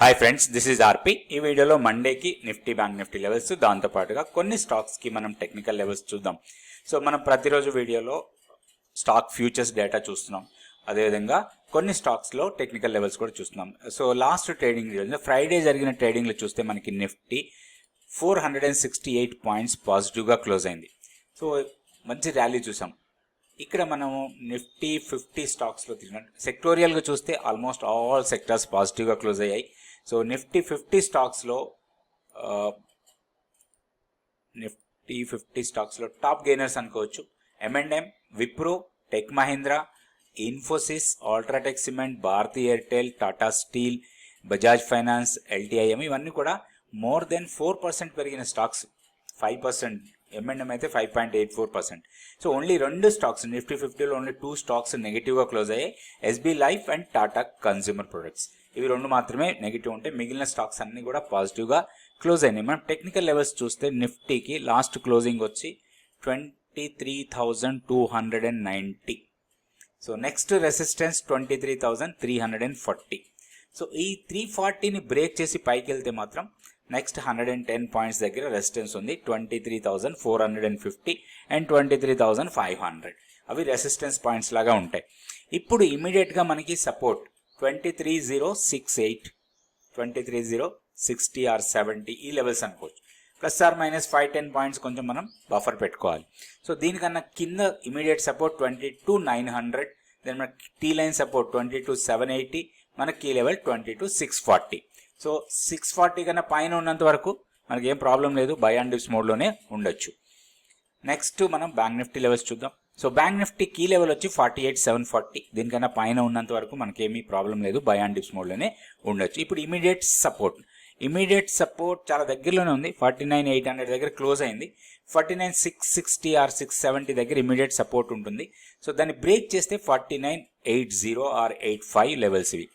Hi friends, this is ఆర్పి. ఈ వీడియోలో మండేకి Nifty bank Nifty levels, దాంతో పాటుగా కొన్ని స్టాక్స్కి మనం టెక్నికల్ లెవెల్స్ చూద్దాం. సో మనం ప్రతిరోజు వీడియోలో స్టాక్ ఫ్యూచర్స్ డేటా చూస్తున్నాం, అదేవిధంగా కొన్ని స్టాక్స్లో టెక్నికల్ లెవెల్స్ కూడా చూస్తున్నాం. సో లాస్ట్ ట్రేడింగ్ ఫ్రైడే జరిగిన ట్రేడింగ్లో చూస్తే మనకి నిఫ్టీ 468 పాయింట్స్ పాజిటివ్గా క్లోజ్ అయింది. సో మంచి ర్యాలీ చూసాం. ఇక్కడ మనము నిఫ్టీ 50 స్టాక్స్లో తిరిగినట్టు సెక్టోరియల్గా చూస్తే ఆల్మోస్ట్ ఆల్ సెక్టర్స్ పాజిటివ్గా క్లోజ్ అయ్యాయి. సో నిఫ్టీ 50 స్టాక్స్లో టాప్ గెయినర్స్ అనుకోవచ్చు M&M, Wipro, tech Mahindra, Infosys, UltraTech cement, Bharti Airtel, Tata steel, Bajaj finance, LTIM ఇవన్నీ కూడా మోర్ దెన్ 4% పెరిగిన స్టాక్స్. 5% M&M అయితే 5.84%. సో ఓన్లీ రెండు స్టాక్స్ నిఫ్టీ 50లో ఓన్లీ 2 స్టాక్స్ నెగిటివ్గా క్లోజ్ అయ్యాయి, SB life and Tata consumer products. ఇవి రెండు మాత్రమే నెగిటివ్ ఉంటే మిగిలిన స్టాక్స్ అన్ని కూడా పాజిటివ్గా క్లోజ్ అయినాయి. మనం టెక్నికల్ లెవెల్స్ చూస్తే నిఫ్టీకి లాస్ట్ క్లోజింగ్ వచ్చి 23,290. So next resistance 23,340. సో ఈ 340ని బ్రేక్ చేసి పైకి వెళ్తే మాత్రం నెక్స్ట్ 110 పాయింట్స్ దగ్గర రెసిస్టెన్స్ ఉంది. 23,450 అండ్ 23,500 అవి రెసిస్టెన్స్ పాయింట్స్ లాగా ఉంటాయి. ఇప్పుడు ఇమీడియట్గా మనకి సపోర్ట్ 23,068, 23,060 ఆర్ 70 ఈ లెవెల్స్ అనుకోవచ్చు. ప్లస్ ఆర్ మైనస్ 5-10 పాయింట్స్ కొంచెం మనం బఫర్ పెట్టుకోవాలి. సో దీనికన్నా కింద ఇమీడియట్ సపోర్ట్ 22,900, దెన్ మన టీ లైన్ సపోర్ట్ 22,780, మన కీ లెవెల్ 22,640. సో 640 కన్నా పైన ఉన్నంత వరకు మనకి ఏం ప్రాబ్లం లేదు, బై అండ్ డిప్స్ మోడ్లోనే ఉండొచ్చు. నెక్స్ట్ మనం బ్యాంక్ నిఫ్టీ లెవెల్స్ చూద్దాం. So bank Nifty key level వచ్చి 48,740, దీనికన్నా పైన ఉన్నంత వరకు మనకేమీ ప్రాబ్లం లేదు, బై అండ్ డిప్స్ మోడ్లోనే ఉండొచ్చు. ఇప్పుడు ఇమీడియట్ సపోర్ట్ చాలా దగ్గరలోనే ఉంది. 49,800 దగ్గర క్లోజ్ అయింది. 49,660 ఆర్ 670 దగ్గర ఇమీడియట్ సపోర్ట్ ఉంటుంది. సో దాన్ని బ్రేక్ చేస్తే 49,80 ఆర్ 85 లెవెల్స్ ఇవి.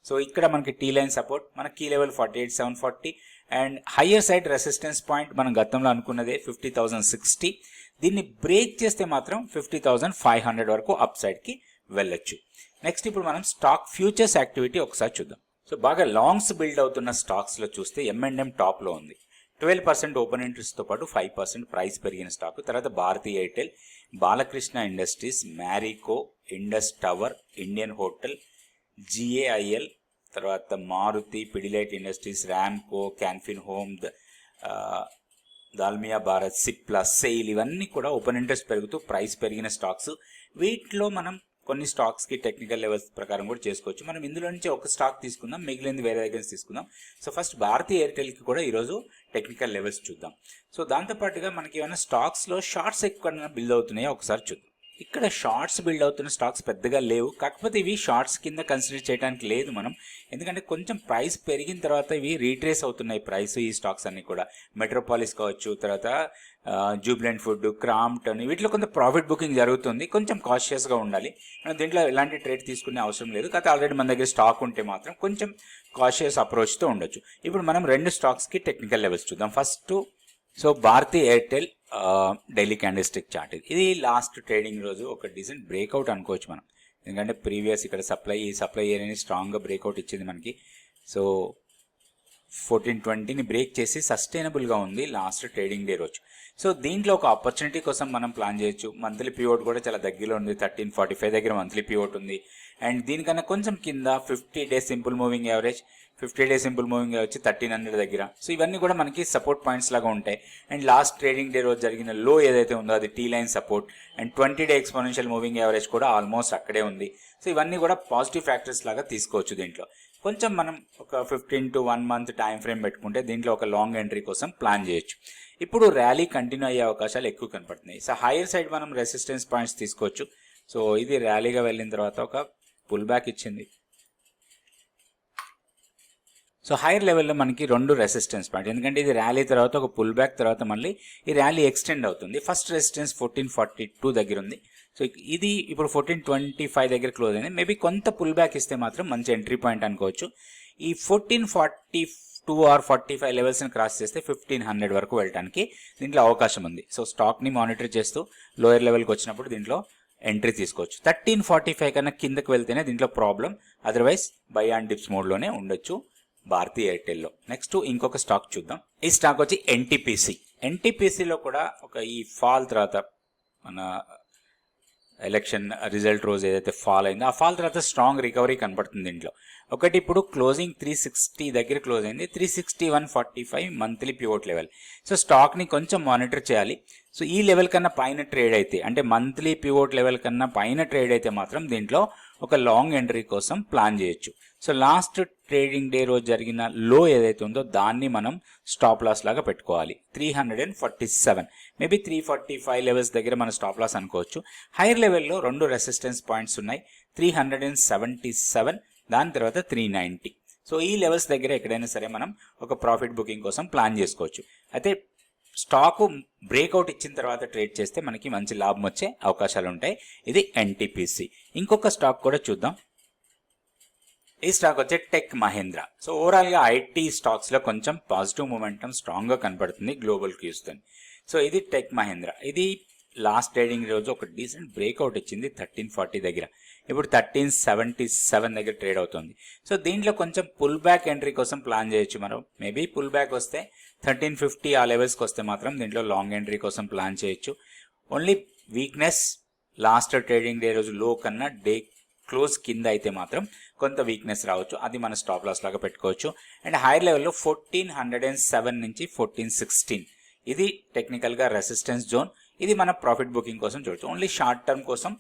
సో ఇక్కడ మనకి టీ లైన్ సపోర్ట్, మన key level 48,740 and higher side resistance point మనం గతంలో అనుకున్నదే 50,060. దీన్ని బ్రేక్ చేస్తే మాత్రం 50,500 వరకు అప్ సైడ్కి వెళ్ళొచ్చు. నెక్స్ట్ ఇప్పుడు మనం స్టాక్ ఫ్యూచర్స్ యాక్టివిటీ ఒకసారి చూద్దాం. సో బాగా లాంగ్స్ బిల్డ్ అవుతున్న స్టాక్స్లో చూస్తే M&M టాప్లో ఉంది. 12% ఓపెన్ ఇంట్రెస్ట్తో పాటు 5% ప్రైస్ పెరిగిన స్టాక్. తర్వాత భారతీ ఎయిర్టెల్, బాలకృష్ణ ఇండస్ట్రీస్, మ్యారికో, ఇండస్ టవర్, ఇండియన్ హోటల్, GAIL, తర్వాత మారుతి, పిడిలైట్ ఇండస్ట్రీస్, ర్యామ్కో, క్యాన్ఫిన్ హోమ్, దాల్మియా భారత్, సిప్లా, సెయిల్ ఇవన్నీ కూడా ఓపెన్ ఇంట్రెస్ట్ పెరుగుతూ ప్రైస్ పెరిగిన స్టాక్స్. వీటిలో మనం కొన్ని స్టాక్స్కి టెక్నికల్ లెవెల్స్ ప్రకారం కూడా చేసుకోవచ్చు. మనం ఇందులో నుంచి ఒక స్టాక్ తీసుకుందాం, మిగిలింది వేరే దగ్గర తీసుకుందాం. సో ఫస్ట్ భారతీ ఎయిర్టెల్కి కూడా ఈరోజు టెక్నికల్ లెవెల్స్ చూద్దాం. సో దాంతోపాటుగా మనకి ఏమైనా స్టాక్స్లో షార్ట్స్ ఎక్కువ బిల్డ్ అవుతున్నాయో ఒకసారి చూద్దాం. ఇక్కడ షార్ట్స్ బిల్డ్ అవుతున్న స్టాక్స్ పెద్దగా లేవు, కాకపోతే ఇవి షార్ట్స్ కింద కన్సిడర్ చేయడానికి లేదు మనం, ఎందుకంటే కొంచెం ప్రైస్ పెరిగిన తర్వాత ఇవి రీట్రేస్ అవుతున్నాయి ప్రైస్. ఈ స్టాక్స్ అన్ని కూడా మెట్రోపాలిస్ కావచ్చు, తర్వాత జూబ్లెంట్ ఫుడ్, క్రాంప్టన్, వీటిలో కొంత ప్రాఫిట్ బుకింగ్ జరుగుతుంది. కొంచెం కాషియస్గా ఉండాలి. మనం దీంట్లో ఎలాంటి ట్రేడ్ తీసుకునే అవసరం లేదు, కాకపోతే ఆల్రెడీ మన దగ్గర స్టాక్ ఉంటే మాత్రం కొంచెం కాషియస్ అప్రోచ్తో ఉండొచ్చు. ఇప్పుడు మనం రెండు స్టాక్స్కి టెక్నికల్ లెవెల్స్ చూద్దాం. First so Bharti Airtel daily candlestick chart, ఇది లాస్ట్ ట్రేడింగ్ రోజు ఒక డీసెంట్ బ్రేక్అవుట్ అనుకోవచ్చు మనం, ఎందుకంటే ప్రీవియస్ ఇక్కడ సప్లై ఏరియాని స్ట్రాంగ్గా బ్రేక్అవుట్ ఇచ్చింది మనకి. సో 1420ని బ్రేక్ చేసి సస్టైనబుల్గా ఉంది లాస్ట్ ట్రేడింగ్ డే రోజు. సో దీంట్లో ఒక ఆపర్చునిటీ కోసం మనం ప్లాన్ చేయొచ్చు. మంత్లీ పివోట్ కూడా చాలా దగ్గరలో ఉంది, 1345 దగ్గర మంత్లీ పివోట్ ఉంది. అండ్ దీనికన్నా కొంచెం కింద 50 days simple moving average, 50 days simple moving వచ్చి 1300 దగ్గర. సో ఇవన్నీ కూడా మనకి సపోర్ట్ పాయింట్స్ లాగా ఉంటాయి. అండ్ లాస్ట్ ట్రేడింగ్ డే రోజు జరిగిన లో ఏదైతే ఉందో అది tea line support. And 20 day exponential moving average కూడా ఆల్మోస్ట్ అక్కడే ఉంది. సో ఇవన్నీ కూడా పాజిటివ్ ఫ్యాక్టర్స్ లాగా తీసుకోవచ్చు. దీంట్లో కొంచెం మనం ఒక 15 to 1 month టైం ఫ్రేమ్ పెట్టుకుంటే దీంట్లో ఒక లాంగ్ ఎంట్రీ కోసం ప్లాన్ చేయొచ్చు. ఇప్పుడు ర్యాలీ కంటిన్యూ అయ్యే అవకాశాలు ఎక్కువ కనపడుతున్నాయి. సో హైయర్ సైడ్ మనం రెసిస్టెన్స్ పాయింట్స్ తీసుకోవచ్చు. సో ఇది ర్యాలీగా వెళ్ళిన తర్వాత ఒక పుల్ బ్యాక్ ఇచ్చింది. సో హైయర్ లెవెల్లో మనకి రెండు రెసిస్టెన్స్ పాయింట్, ఎందుకంటే ఇది ర్యాలీ తర్వాత ఒక పుల్ బ్యాక్ తర్వాత మళ్ళీ ఈ ర్యాలీ ఎక్స్టెండ్ అవుతుంది. ఫస్ట్ రెసిస్టెన్స్ 1442 దగ్గర ఉంది. సో ఇది ఇప్పుడు 1425 దగ్గర క్లోజ్ అయింది. మేబీ కొంత పుల్ బ్యాక్ ఇస్తే మాత్రం మంచి ఎంట్రీ పాయింట్ అనుకోవచ్చు. ఈ 1442 ఆర్ 45 లెవెల్స్ని క్రాస్ చేస్తే 1500 వరకు వెళ్ళడానికి దీంట్లో అవకాశం ఉంది. సో స్టాక్ని మానిటర్ చేస్తూ లోయర్ లెవెల్కి వచ్చినప్పుడు దీంట్లో ఎంట్రీ తీసుకోవచ్చు. 1345 కన్నా కిందకి వెళ్తేనే దీంట్లో problem, otherwise buy and dips మోడ్లోనే ఉండొచ్చు. భారతీ ఎయిర్టెల్లో. నెక్స్ట్ ఇంకొక స్టాక్ చూద్దాం. ఈ స్టాక్ వచ్చి ఎన్టీపీసీ. ఎన్టీపీసీలో కూడా ఒక ఈ ఫాల్ తర్వాత మన ఎలక్షన్ రిజల్ట్ రోజు ఏదైతే ఫాల్ అయిందో ఆ ఫాల్ తర్వాత స్ట్రాంగ్ రికవరీ కనపడుతుంది దీంట్లో. ఒకటి ఇప్పుడు క్లోజింగ్ 360 దగ్గర క్లోజ్ అయింది, 361.45 మంత్లీ పివోట్ లెవెల్. సో స్టాక్ని కొంచెం మానిటర్ చేయాలి. సో ఈ లెవెల్ కన్నా పైన ట్రేడ్ అయితే, అంటే మంత్లీ పివోట్ లెవెల్ కన్నా పైన ట్రేడ్ అయితే మాత్రం దీంట్లో ఒక లాంగ్ ఎంట్రీ కోసం ప్లాన్ చేయొచ్చు. సో లాస్ట్ ట్రేడింగ్ డే రోజు జరిగిన లో ఏదైతే ఉందో దాన్ని మనం స్టాప్ లాస్ లాగా పెట్టుకోవాలి. 347, మేబీ 345 లెవెల్స్ దగ్గర మన స్టాప్ లాస్ అనుకోవచ్చు. హైయర్ లెవెల్లో 2 రెసిస్టెన్స్ పాయింట్స్ ఉన్నాయి, 377, దాని తర్వాత 390. సో ఈ లెవెల్స్ దగ్గర ఎక్కడైనా సరే మనం ఒక ప్రాఫిట్ బుకింగ్ కోసం ప్లాన్ చేసుకోవచ్చు. అయితే స్టాకు బ్రేక్అవుట్ ఇచ్చిన తర్వాత ట్రేడ్ చేస్తే మనకి మంచి లాభం వచ్చే అవకాశాలు ఉంటాయి. ఇది ఎన్టీపీసీ. ఇంకొక స్టాక్ కూడా చూద్దాం. ఈ స్టాక్ వచ్చే టెక్ మహీంద్రా. సో ఓవరాల్గా ఐటీ స్టాక్స్లో కొంచెం పాజిటివ్ మూమెంటం స్ట్రాంగ్గా కనపడుతుంది గ్లోబల్కి చూస్తే. సో ఇది టెక్ మహీంద్రా. ఇది లాస్ట్ ట్రేడింగ్ రోజు ఒక డీసెంట్ బ్రేక్అవుట్ ఇచ్చింది 1340 దగ్గర. ఇప్పుడు 1377 దగ్గర ట్రేడ్ అవుతుంది. సో దీంట్లో కొంచెం పుల్ బ్యాక్ ఎంట్రీ కోసం ప్లాన్ చేయొచ్చు మనం. మేబీ పుల్ బ్యాక్ వస్తే 1350 ఆ లెవెల్స్కి వస్తే మాత్రం దీంట్లో లాంగ్ ఎంట్రీ కోసం ప్లాన్ చేయొచ్చు. Only weakness last trading day రోజు లో కన్నా డే క్లోజ్ కింద అయితే మాత్రం కొంత వీక్నెస్ రావచ్చు, అది మన స్టాప్ లాస్ లాగా పెట్టుకోవచ్చు. అండ్ హైయర్ లెవెల్లో 1407 నుంచి 1416 ఇది టెక్నికల్గా రెసిస్టెన్స్ జోన్. ఇది మన ప్రాఫిట్ బుకింగ్ కోసం చూడొచ్చు. ఓన్లీ షార్ట్ టర్మ్ కోసం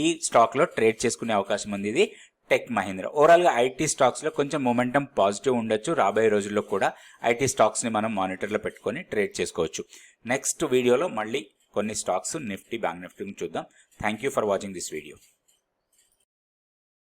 ఈ స్టాక్లో ట్రేడ్ చేసుకునే అవకాశం ఉంది. ఇది టెక్ మహీంద్రా. ఓవరాల్గా ఐటీ స్టాక్స్లో కొంచెం మొమెంటం పాజిటివ్ ఉండొచ్చు. రాబోయే రోజుల్లో కూడా ఐటీ స్టాక్స్ని మనం మానిటర్లో పెట్టుకొని ట్రేడ్ చేసుకోవచ్చు. నెక్స్ట్ వీడియోలో మళ్ళీ కొన్ని స్టాక్స్ నిఫ్టీ, బ్యాంక్ నిఫ్టీ చూద్దాం. Thank you for watching this video.